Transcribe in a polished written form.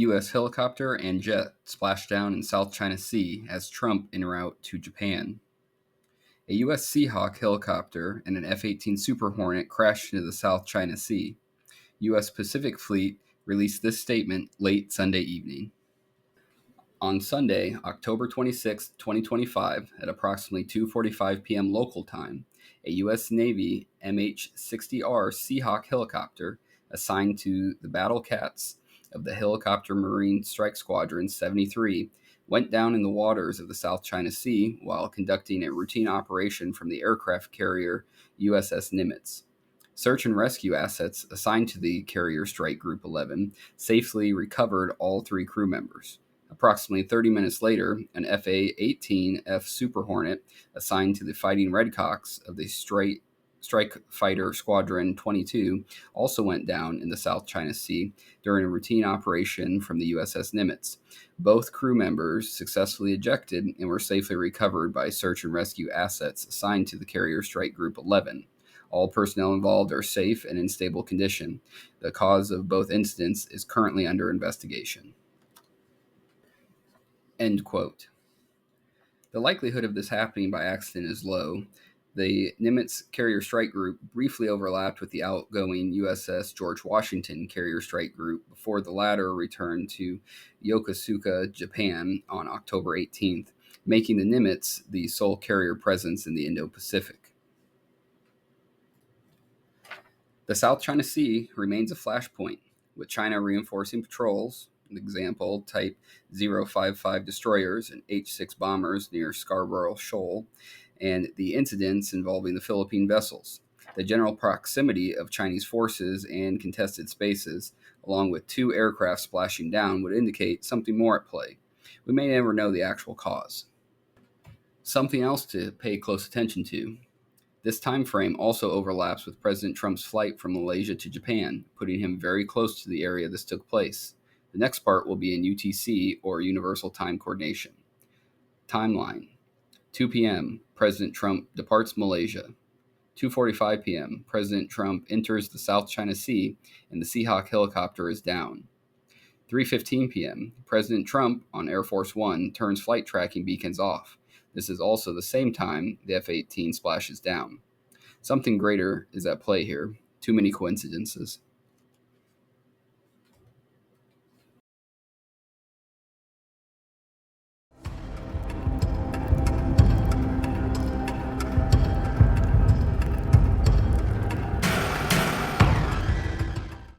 U.S. helicopter and jet splashed down in South China Sea as Trump en route to Japan. A U.S. Seahawk helicopter and an F-18 Super Hornet crashed into the South China Sea. U.S. Pacific Fleet released this statement late Sunday evening. On Sunday, October 26, 2025, at approximately 2:45 p.m. local time, a U.S. Navy MH-60R Seahawk helicopter assigned to the Battle Cats of the Helicopter Marine Strike Squadron 73 went down in the waters of the South China Sea while conducting a routine operation from the aircraft carrier USS Nimitz. Search and rescue assets assigned to the Carrier Strike Group 11 safely recovered all three crew members. Approximately 30 minutes later, an FA-18F Super Hornet assigned to the Fighting Redcocks of the Strike Fighter Squadron 22 also went down in the South China Sea during a routine operation from the USS Nimitz. Both crew members successfully ejected and were safely recovered by search and rescue assets assigned to the Carrier Strike Group 11. All personnel involved are safe and in stable condition. The cause of both incidents is currently under investigation. End quote. The likelihood of this happening by accident is low. The Nimitz Carrier Strike Group briefly overlapped with the outgoing USS George Washington Carrier Strike Group before the latter returned to Yokosuka, Japan on October 18th, making the Nimitz the sole carrier presence in the Indo-Pacific. The South China Sea remains a flashpoint, with China reinforcing patrols, example Type 055 destroyers and H-6 bombers near Scarborough Shoal, and the incidents involving the Philippine vessels. The general proximity of Chinese forces and contested spaces, along with two aircraft splashing down, would indicate something more at play. We may never know the actual cause. Something else to pay close attention to. This time frame also overlaps with President Trump's flight from Malaysia to Japan, putting him very close to the area this took place. The next part will be in UTC, or Universal Time Coordination. Timeline: 2 p.m., President Trump departs Malaysia. 2:45 p.m., President Trump enters the South China Sea and the Seahawk helicopter is down. 3:15 p.m., President Trump on Air Force One turns flight tracking beacons off. This is also the same time the F-18 splashes down. Something greater is at play here. Too many coincidences.